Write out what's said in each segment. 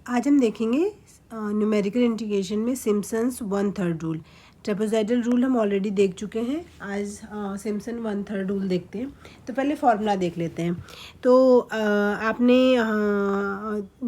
आज हम देखेंगे न्यूमेरिकल इंटीग्रेशन में सिम्पसन्स 1/3 रूल। ट्रेपेजॉइडल रूल हम ऑलरेडी देख चुके हैं। आज सिम्पसन 1/3 रूल देखते हैं। तो पहले फॉर्मूला देख लेते हैं। तो आपने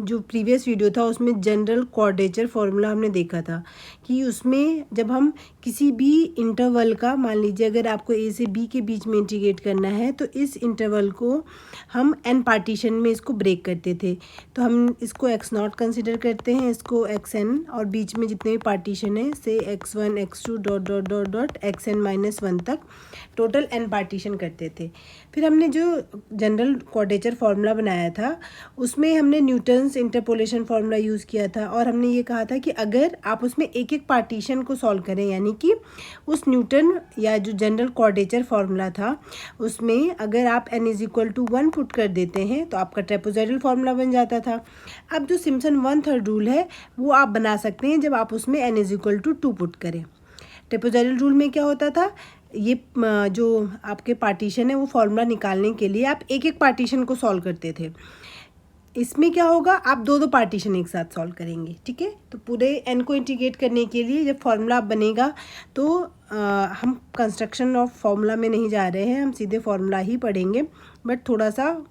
जो प्रीवियस वीडियो था उसमें जनरल क्वाड्रेचर फॉर्मूला हमने देखा था कि उसमें जब हम किसी भी इंटरवल का, मान लीजिए अगर आपको ए से बी के बीच में इंटीग्रेट करना है तो इस इंटरवल को हम एन पार्टीशन में इसको ब्रेक करते थे। तो हम इसको x0 कंसिडर करते हैं, इसको xn, और बीच में जितने भी पार्टीशन है से x1 x2 dot dot dot dot xn-1 तक टोटल n पार्टीशन करते थे। फिर हमने जो जनरल क्वाड्रेचर फार्मूला बनाया था उसमें हमने न्यूटन्स इंटरपोलेशन फार्मूला यूज़ किया था, और हमने ये कहा था कि अगर आप उसमें एक एक पार्टीशन को सॉल्व करें, यानी कि उस न्यूटन या जो जनरल क्वाड्रेचर फार्मूला था उसमें अगर आप n=1 पुट कर देते हैं तो आपका ट्रेपेजॉइडल फार्मूला बन जाता था। अब जो सिम्पसन 1/3 रूल है वो आप बना सकते हैं जब आप उसमें n=2 पुट करें। ट्रेपेजॉइडल रूल में क्या होता था, ये जो आपके पार्टीशन है वो फार्मूला निकालने के लिए आप एक एक पार्टीशन को सॉल्व करते थे। इसमें क्या होगा, आप दो दो पार्टीशन एक साथ सॉल्व करेंगे। ठीक है, तो पूरे n को इंटीग्रेट करने के लिए जब फार्मूला बनेगा तो हम कंस्ट्रक्शन ऑफ फार्मूला में नहीं जा रहे हैं, हम सीधे फार्मूला ही पढ़ेंगे। बट थोड़ा सा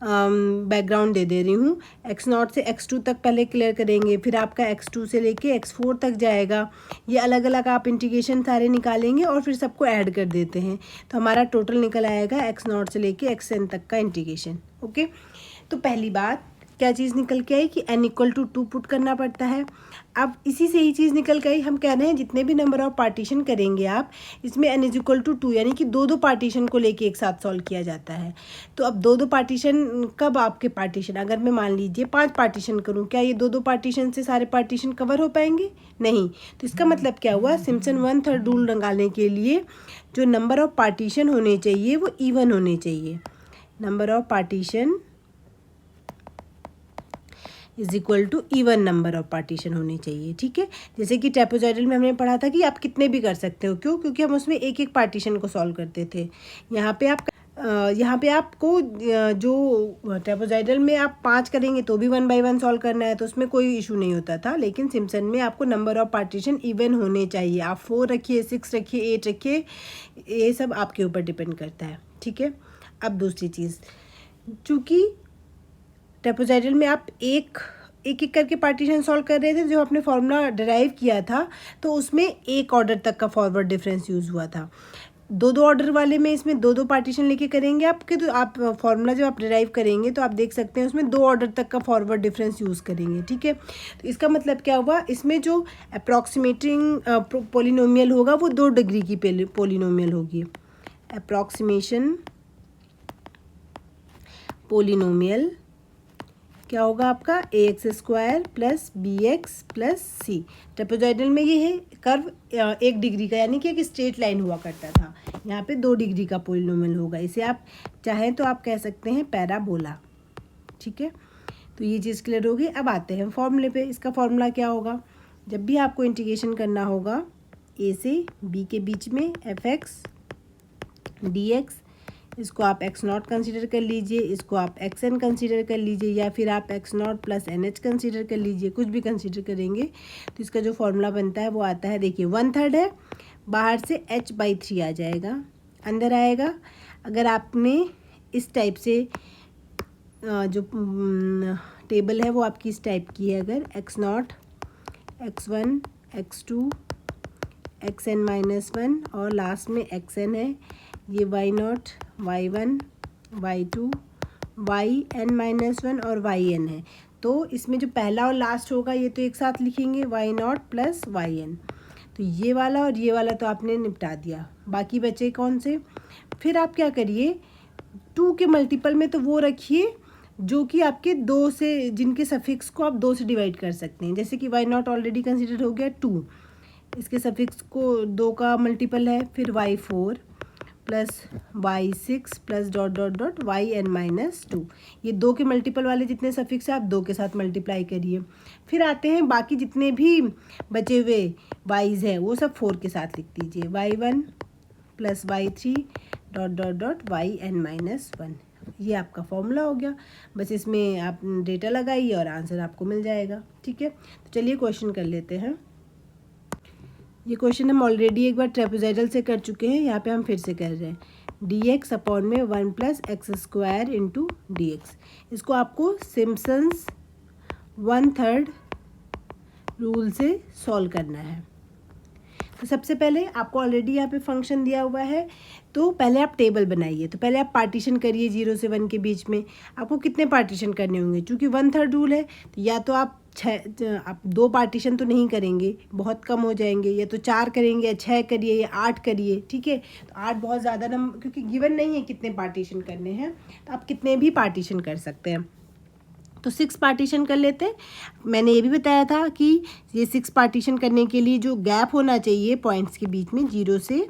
बैकग्राउंड दे रही हूँ। x0 से x2 तक पहले क्लियर करेंगे, फिर आपका x2 से लेके x4 तक जाएगा। ये अलग अलग आप इंटीग्रेशन सारे निकालेंगे और फिर सबको ऐड कर देते हैं तो हमारा टोटल निकल आएगा x0 से लेके xn तक का इंटीग्रेशन। ओके, तो पहली बात क्या चीज़ निकल के आई कि n=2 पुट करना पड़ता है। अब इसी से ही चीज़ निकल के आई, हम कह रहे हैं जितने भी नंबर ऑफ पार्टीशन करेंगे आप, इसमें n=2 यानी कि दो दो पार्टीशन को लेके एक साथ सॉल्व किया जाता है। तो अब दो दो पार्टीशन कब आपके पार्टीशन, अगर मैं मान लीजिए 5 पार्टीशन करूं, क्या ये दो दो पार्टीशन से सारे पार्टीशन कवर हो पाएंगे? नहीं। तो इसका मतलब क्या हुआ, सिम्पसन 1/3 रूल निकालने के लिए जो नंबर ऑफ पार्टीशन होने चाहिए वो इवन होने चाहिए। Number of partition even number of partition होनी चाहिए। ठीक है, जैसे कि ट्रेपेजॉइडल में हमने पढ़ा था कि आप कितने भी कर सकते हो। क्यों? क्योंकि हम उसमें एक एक पार्टीशन को सॉल्व करते थे। यहाँ पे आपको जो ट्रेपेजॉइडल में आप 5 करेंगे तो भी 1 बाय 1 सॉल्व करना है, तो उसमें कोई इशू नहीं होता था। लेकिन सिम्पसन में आपको नंबर ऑफ पार्टीशन इवन होने चाहिए। आप 4 रखिए, 6 रखिए, 8 रखिए, ये सब आपके ऊपर डिपेंड करता है। ठीक है, अब दूसरी चीज़, चूँकि ट्रेपेजॉइडल में आप एक एक करके पार्टीशन सॉल्व कर रहे थे, जो आपने फार्मूला डिराइव किया था तो उसमें एक ऑर्डर तक का फॉरवर्ड डिफरेंस यूज़ हुआ था। दो दो ऑर्डर वाले में इसमें दो दो पार्टीशन लेके करेंगे आपके, तो आप फार्मूला जब आप डिराइव करेंगे तो आप देख सकते हैं उसमें 2 ऑर्डर तक का फॉरवर्ड डिफरेंस यूज़ करेंगे। ठीक है, तो इसका मतलब क्या हुआ, इसमें जो अप्रॉक्सीमेटिंग पोलिनोमियल होगा वो 2 डिग्री की पोलिनोमियल होगी। अप्रॉक्सीमेशन पोलिनोमियल क्या होगा आपका, ax² plus bx plus c। Trapezoidal में ये है कर्व 1 डिग्री का, यानी कि एक स्ट्रेट लाइन हुआ करता था। यहाँ पे 2 डिग्री का पोलिनोमियल होगा। इसे आप चाहें तो आप कह सकते हैं पैराबोला। ठीक है, तो ये चीज़ क्लियर होगी। अब आते हैं फॉर्मूले पे। इसका फॉर्मूला क्या होगा, जब भी आपको इंटीग्रेशन करना होगा a से b के बीच में fx dx, इसको आप x0 कंसीडर कर लीजिए, इसको आप xn कंसीडर कर लीजिए, या फिर आप x0 प्लस nh कंसीडर कर लीजिए, कुछ भी कंसीडर करेंगे तो इसका जो फॉर्मूला बनता है वो आता है, देखिए 1/3 है, बाहर से h/3 आ जाएगा, अंदर आएगा। अगर आपने इस टाइप से जो टेबल है वो आपकी इस टाइप की है, अगर x0 x1 x2 xn-1 और लास्ट में xn है, ये y0 y1 y2 yn-1 और yn है। तो इसमें जो पहला और लास्ट होगा ये तो एक साथ लिखेंगे, y0 प्लस yn। तो ये वाला और ये वाला तो आपने निपटा दिया। बाकी बचे कौन से, फिर आप क्या करिए, 2 के मल्टीपल में तो वो रखिए जो कि आपके 2 से, जिनके सफिक्स को आप 2 से डिवाइड कर सकते हैं। जैसे कि y0 ऑलरेडी कंसिडर हो गया 2, इसके सफिक्स को 2 का मल्टीपल है, फिर y4 plus y6 plus dot dot dot yn-2। ये 2 के मल्टीपल वाले जितने सफिक्स हैं आप 2 के साथ मल्टीप्लाई करिए। फिर आते हैं बाकी जितने भी बचे हुए y's हैं वो सब 4 के साथ लिख दीजिए, y1 plus y3 dot dot dot yn-1। ये आपका फॉर्मूला हो गया। बस इसमें आप डेटा लगाइए और आंसर आपको मिल जाएगा। ठीक है, तो चलिए क्वेश्चन कर लेते हैं। ये क्वेश्चन हम ऑलरेडी एक बार ट्रेपेजॉइडल से कर चुके हैं, यहाँ पे हम फिर से कर रहे हैं। dx अपॉन में 1 + x² इंटू dx। इसको आपको सिम्पसन्स 1/3 रूल से सॉल्व करना है। तो सबसे पहले आपको ऑलरेडी यहाँ पे फंक्शन दिया हुआ है, तो पहले आप टेबल बनाइए। तो पहले आप पार्टीशन करिए 0 से 1 के बीच में। आपको कितने पार्टीशन करने होंगे, चूँकि 1/3 रूल है तो या तो आप 2 पार्टीशन तो नहीं करेंगे, बहुत कम हो जाएंगे, या तो 4 करेंगे, या 6 करिए, या 8 करिए। ठीक है, तो 8 बहुत ज़्यादा नंबर, क्योंकि गिवन नहीं है कितने पार्टीशन करने हैं, तो आप कितने भी पार्टीशन कर सकते हैं। तो 6 पार्टीशन कर लेते हैं। मैंने ये भी बताया था कि ये 6 पार्टीशन करने के लिए जो गैप होना चाहिए पॉइंट्स के बीच में 0 से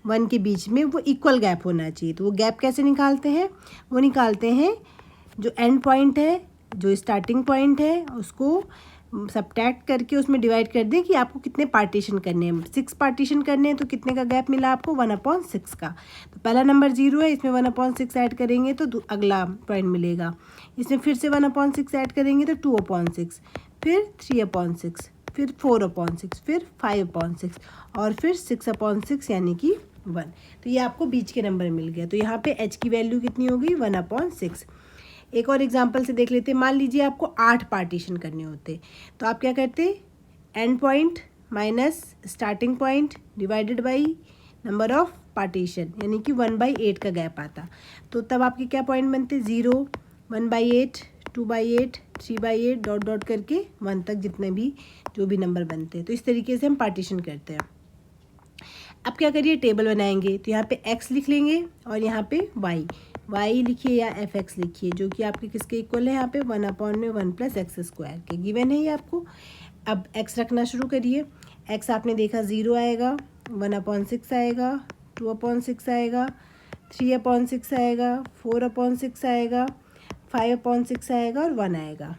1 के बीच में, वो इक्वल गैप होना चाहिए। तो वो गैप कैसे निकालते हैं, वो निकालते हैं जो एंड पॉइंट है, जो स्टार्टिंग पॉइंट है, उसको सब्ट्रैक्ट करके उसमें डिवाइड कर दें कि आपको कितने पार्टीशन करने हैं। 6 पार्टीशन करने हैं तो कितने का गैप मिला आपको, 1/6 का। तो पहला नंबर 0 है, इसमें 1/6 ऐड करेंगे तो अगला पॉइंट मिलेगा। इसमें फिर से 1/6 ऐड करेंगे तो 2/6, फिर 3/6, फिर 4/6, फिर 5/6 और फिर 6/6 यानी कि 1। तो ये आपको बीच के नंबर मिल गया। तो यहाँ पे h की वैल्यू कितनी हो गई, 1/6। एक और एग्जांपल से देख लेते हैं। मान लीजिए आपको 8 पार्टीशन करने होते, तो आप क्या करते, and point minus starting point divided by number of partition, यानी कि 1/8 का गैप आता। तो तब आपके क्या पॉइंट बनते, 0, 1/8, 2/8, 3/8 डॉट डॉट करके 1 तक, जितने भी जो भी नंबर बनते हैं। तो इस तरीके से हम पार्टीशन करते हैं। अब क्या करिए, टेबल बनाएंगे। तो यहाँ पे x लिख लेंगे और यहाँ पे y लिखिए या fx लिखिए, जो कि आपके किसके इक्वल है, यहाँ पे 1/1 + x² के गिवन है ये आपको। अब x रखना शुरू करिए। x आपने देखा 0 आएगा, 1/6 आएगा, 2/6 आएगा, 3/6 आएगा, 4/6 आएगा, 5/6 आएगा और 1 आएगा।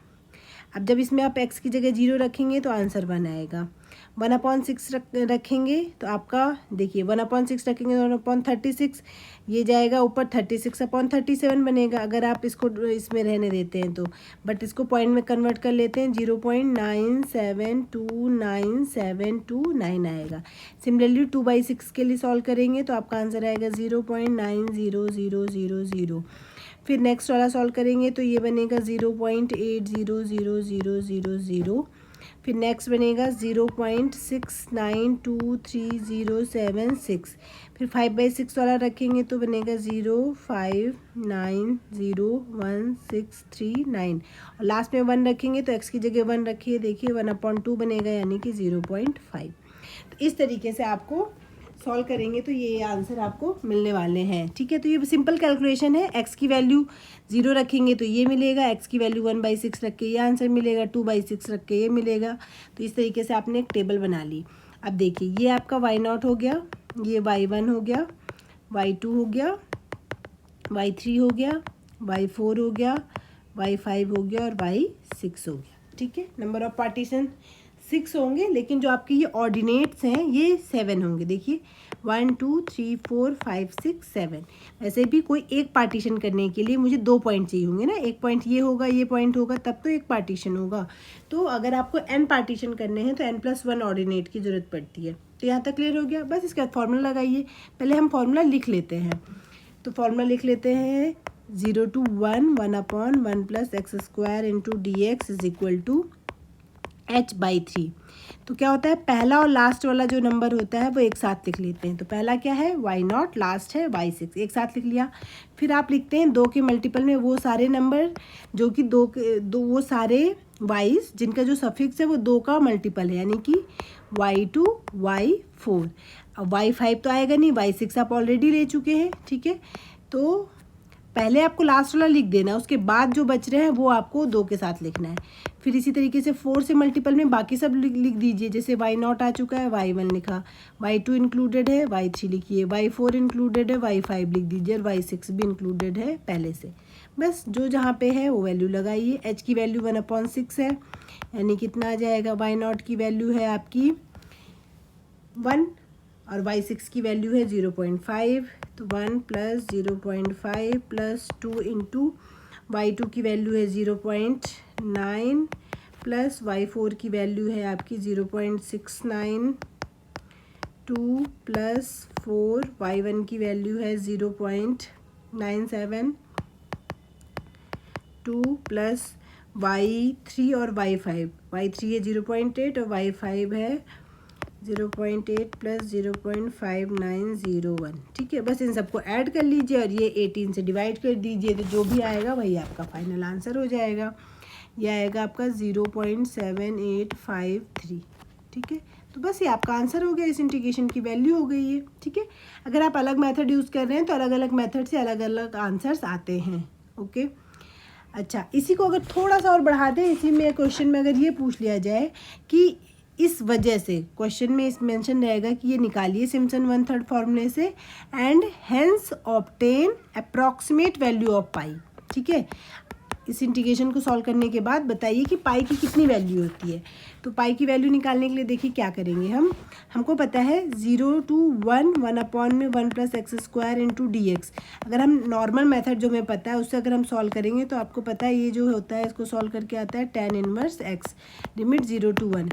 अब जब इसमें आप x की जगह 0 रखेंगे तो आंसर 1 आएगा। 1/6 रखेंगे तो आपका देखिए 1/6 रखेंगे तो 1/36, ये जाएगा ऊपर 36/37 बनेगा अगर आप इसको इसमें रहने देते हैं तो। बट इसको पॉइंट में कन्वर्ट कर लेते हैं, 0.972979 आएगा। सिमिलरली 2/6 के लिए सॉल्व करेंगे तो आपका आंसर आएगा 0.90000। फिर नेक्स्ट वाला सॉल्व करेंगे तो ये बनेगा 0.800000। फिर नेक्स्ट बनेगा 0.692307 फिर 5/6 वाला रखेंगे तो बनेगा 0590163 और लास्ट में 1 रखेंगे तो x की जगह 1 रखिए, देखिए 1/2 बनेगा यानी कि 0.5। तो इस तरीके से आपको सॉल्व करेंगे तो ये आंसर आपको मिलने वाले हैं। ठीक है, तो ये सिंपल कैलकुलेशन है। x की वैल्यू 0 रखेंगे तो ये मिलेगा, x की वैल्यू 1/6 रख के ये आंसर मिलेगा, 2/6 रख के ये मिलेगा। तो इस तरीके से आपने एक टेबल बना ली। अब देखिए ये आपका y0 हो गया, ये y1 हो गया, y2 हो गया, y3 हो गया, y4 हो गया, y5 हो गया और y6 हो गया। ठीक है, नंबर ऑफ पार्टीशन 6 होंगे, लेकिन जो आपके ये ऑर्डिनेट्स हैं ये 7 होंगे। देखिए 1 2 3 4 5 6 7। वैसे भी कोई एक पार्टीशन करने के लिए मुझे 2 पॉइंट चाहिए होंगे ना, एक पॉइंट ये होगा, ये पॉइंट होगा, तब तो एक पार्टीशन होगा। तो अगर आपको n पार्टीशन करने हैं तो n+1 ऑर्डिनेट की ज़रूरत पड़ती है। तो यहाँ तक क्लियर हो गया। बस इसके बाद फॉर्मूला लगाइए। पहले हम फॉर्मूला लिख लेते हैं। तो फॉर्मूला लिख लेते हैं 0 to 1 1/1 + x² into dx is equal to h/3। तो क्या होता है, पहला और लास्ट वाला जो नंबर होता है वो एक साथ लिख लेते हैं। तो पहला क्या है, y0, लास्ट है y6, एक साथ लिख लिया। फिर आप लिखते हैं 2 के मल्टीपल में वो सारे नंबर जो कि दो वो सारे y's जिनका जो सफिक्स है वो 2 का मल्टीपल है, यानी कि y2 y4। अब y5 तो आएगा नहीं, y6 आप ऑलरेडी ले चुके हैं। ठीक है, तो पहले आपको लास्ट वाला लिख देना, उसके बाद जो बच रहे हैं वो आपको 2 के साथ लिखना है। फिर इसी तरीके से 4 से मल्टीपल में बाकी सब लिख दीजिए। जैसे y0 आ चुका है, y1 लिखा, y2 इंक्लूडेड है, y3 लिखिए, y4 इंक्लूडेड है, y5 लिख दीजिए और y6 भी इंक्लूडेड है पहले से। बस जो जहाँ पे है वो वैल्यू लगाइए। h की वैल्यू 1/6 है, यानी कितना आ जाएगा, y0 की वैल्यू है आपकी 1 और y6 की वैल्यू है 0.5, तो 1 प्लस 0.5 प्लस 2 इंटू y2 की वैल्यू है 0.9 प्लस y4 की वैल्यू है आपकी 0.69, 2 प्लस 4, y1 की वैल्यू है 0.97, 2 प्लस y3 और y5, y3 है 0.8 और y5 है 0.8 प्लस 0.5901। ठीक है, बस इन सबको ऐड कर लीजिए और ये 18 से डिवाइड कर दीजिए, तो जो भी आएगा वही आपका फाइनल आंसर हो जाएगा। ये आएगा आपका 0.7853। ठीक है, तो बस ये आपका आंसर हो गया, इस इंटीग्रेशन की वैल्यू हो गई है। ठीक है, अगर आप अलग मेथड यूज़ कर रहे हैं तो अलग अलग मेथड से अलग अलग आंसर्स आते हैं। ओके, अच्छा, इसी को अगर थोड़ा सा और बढ़ा दें, इसी में क्वेश्चन में अगर ये पूछ लिया जाए कि इस वजह से, क्वेश्चन में इस मेंशन रहेगा कि ये निकालिए सिम्पसन 1/3 फॉर्मूले से and hence obtain approximate value of pi. ठीक है, इस इंटीग्रेशन को सॉल्व करने के बाद बताइए कि पाई की कितनी वैल्यू होती है। तो पाई की वैल्यू निकालने के लिए देखिए क्या करेंगे हमको पता है 0 to 1 1/1 plus x square into D x. अगर हम नॉर्मल मेथड जो हमें पता है उससे अगर हम सॉल्व करेंगे तो आपको पता है ये जो होता है इसको सॉल्व करके आता है tan inverse x, limit 0 to 1।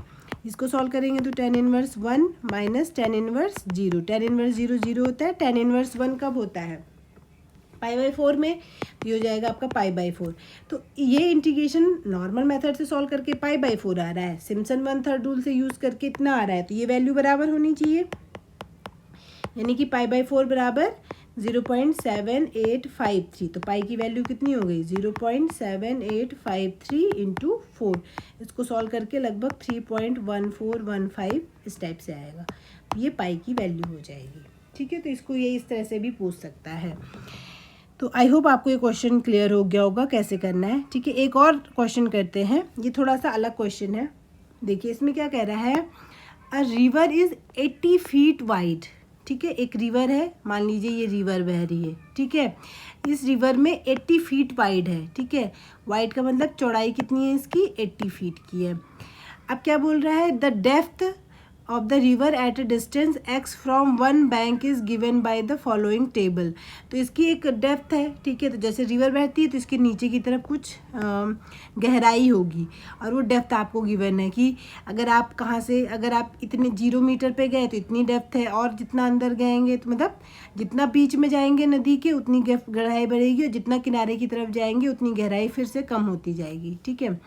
इसको सॉल्व करेंगे तो tan inverse 1 minus tan inverse 0, tan inverse 0 0 होता है, tan इनवर्स 1 कब होता है π/4 में, तो ये हो जाएगा आपका π/4। तो ये इंटीग्रेशन नॉर्मल मेथड से सॉल्व करके π/4 आ रहा है, सिम्पसन 1/3 रूल से यूज़ करके इतना आ रहा है, तो ये वैल्यू बराबर होनी चाहिए, यानी कि π/4 बराबर 0.7853। तो पाई की वैल्यू कितनी हो गई 0.7853 इंटू 4। इसको सॉल्व करके लगभग 3.1415 इस टाइप से आएगा, तो ये पाई की वैल्यू हो जाएगी। ठीक है, तो इसको ये इस तरह से भी पूछ सकता है। तो आई होप आपको ये क्वेश्चन क्लियर हो गया होगा कैसे करना है। ठीक है, एक और क्वेश्चन करते हैं, ये थोड़ा सा अलग क्वेश्चन है। देखिए इसमें क्या कह रहा है, a river is 80 feet wide. ठीक है, एक रिवर है, मान लीजिए ये रिवर बह रही है। ठीक है, इस रिवर में 80 फीट वाइड है। ठीक है, वाइड का मतलब चौड़ाई कितनी है इसकी, 80 फीट की है। अब क्या बोल रहा है, the depth of the river at a distance x from one bank is given by the following table. तो इसकी एक डेप्थ है। ठीक है, तो जैसे रिवर बहती है तो इसके नीचे की तरफ कुछ गहराई होगी और वो डेप्थ आपको गिवन है कि अगर आप कहाँ से, अगर आप इतने 0 मीटर पे गए तो इतनी डेप्थ है, और जितना अंदर गएंगे तो मतलब जितना बीच में जाएंगे नदी के उतनी गहराई बढ़ेगी, और जितना किनारे की तरफ जाएंगे उतनी गहराई फिर से कम होती जाएगी। ठीक है,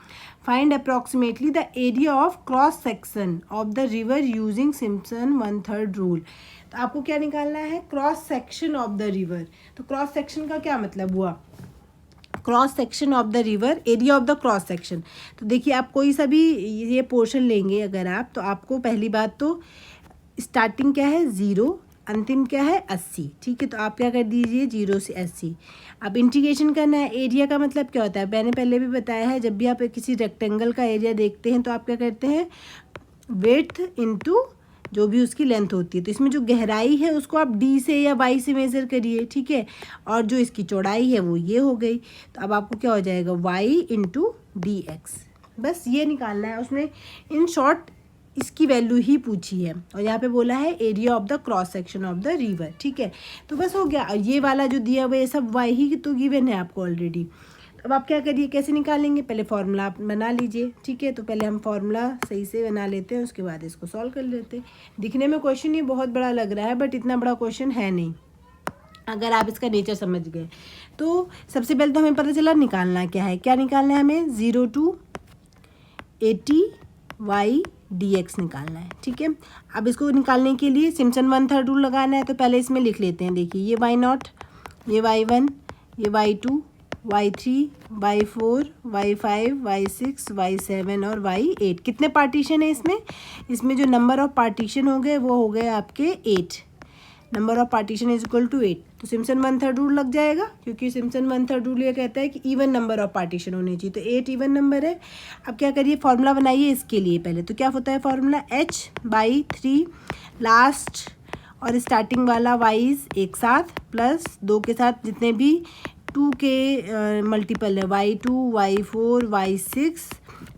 find approximately the area of cross section of the river using Simpson 1/3 rule. तो आपको क्या निकालना है, cross section of the river. तो क्रॉस सेक्शन का क्या मतलब हुआ, cross section of the river, area of the cross section. तो देखिए आप कोई सा भी ये पोर्शन लेंगे अगर आप, तो आपको पहली बात तो स्टार्टिंग क्या है 0, अंतिम क्या है 80। ठीक है, तो आप क्या कर दीजिए 0 से 80। अब इंटीग्रेशन करना है, एरिया का मतलब क्या होता है, मैंने पहले भी बताया है, जब भी आप किसी रेक्टेंगल का एरिया देखते हैं तो आप क्या करते हैं, विड्थ इनटू जो भी उसकी लेंथ होती है। तो इसमें जो गहराई है उसको आप डी से या वाई से मेज़र करिए। ठीक है, और जो इसकी चौड़ाई है वो ये हो गई, तो अब आपको क्या हो जाएगा वाई इंटू डी एक्स। बस ये निकालना है, उसने इन शॉर्ट इसकी वैल्यू ही पूछी है, और यहाँ पे बोला है area of the cross section of the river. ठीक है, तो बस हो गया, ये वाला जो दिया हुआ ये सब वाई ही तो गिवन है आपको ऑलरेडी। अब आप क्या करिए, कैसे निकालेंगे, पहले फॉर्मूला आप बना लीजिए। ठीक है, तो पहले हम फॉर्मूला सही से बना लेते हैं, उसके बाद इसको सॉल्व कर लेते हैं। दिखने में क्वेश्चन ये बहुत बड़ा लग रहा है, बट इतना बड़ा क्वेश्चन है नहीं अगर आप इसका नेचर समझ गए। तो सबसे पहले तो हमें पता चला निकालना क्या है, क्या निकालना है हमें 0 to 80 y dx निकालना है। ठीक है, अब इसको निकालने के लिए सिम्पसन 1/3 रूल लगाना है, तो पहले इसमें लिख लेते हैं। देखिए ये y0, ये y1, ये y2, y3, y4, y5, y6, y7 और y8। कितने पार्टीशन है इसमें जो नंबर ऑफ पार्टीशन हो गए वो हो गए आपके 8। Number of partition is equal to 8। तो सिम्पसन 1/3 रूल लग जाएगा, क्योंकि सिम्पसन 1/3 रूल ये कहता है कि इवन नंबर ऑफ पार्टीशन होने चाहिए, तो 8 इवन नंबर है। अब क्या करिए, फॉर्मूला बनाइए इसके लिए। पहले तो क्या होता है फॉर्मूला, h/3 लास्ट और स्टार्टिंग वाला वाइज एक साथ, प्लस 2 के साथ जितने भी 2 के मल्टीपल है, y2, y4, y6,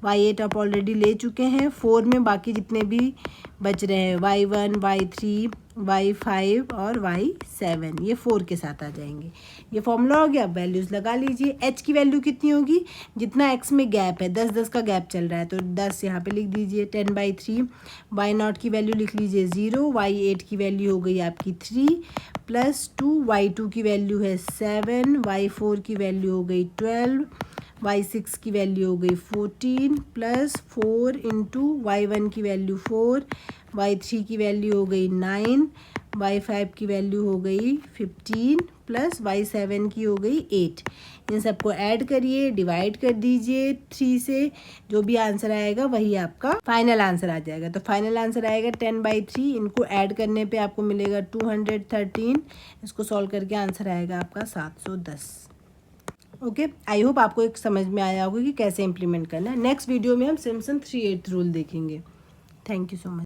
y8 आप ऑलरेडी ले चुके हैं। 4 में बाकी जितने भी बच रहे हैं y1, y3, y5 और y7, ये 4 के साथ आ जाएंगे। ये फॉर्मूला हो गया। अब वैल्यूज़ लगा लीजिए। h की वैल्यू कितनी होगी, जितना x में गैप है, 10-10 का गैप चल रहा है, तो 10 यहाँ पे लिख दीजिए। 10/3। y0 की वैल्यू लिख लीजिए 0, y8 की वैल्यू हो गई आपकी 3 +2, y2 की वैल्यू है 7, y4 की वैल्यू हो गई 12, y6 की वैल्यू हो गई 14 +4 इंटू y1 की वैल्यू 4, y3 की वैल्यू हो गई 9, y5 की वैल्यू हो गई 15 प्लस y7 की हो गई 8। इन सबको ऐड करिए, डिवाइड कर दीजिए 3 से, जो भी आंसर आएगा वही आपका फाइनल आंसर आ जाएगा। तो फाइनल आंसर आएगा 10/3। इनको ऐड करने पे आपको मिलेगा 213। इसको सॉल्व करके आंसर आएगा आपका 710। ओके, आई होप आपको एक समझ में आया होगा कि कैसे इम्प्लीमेंट करना है। नेक्स्ट वीडियो में हम सिम्पसन 3/8 रूल देखेंगे। Thank you so much.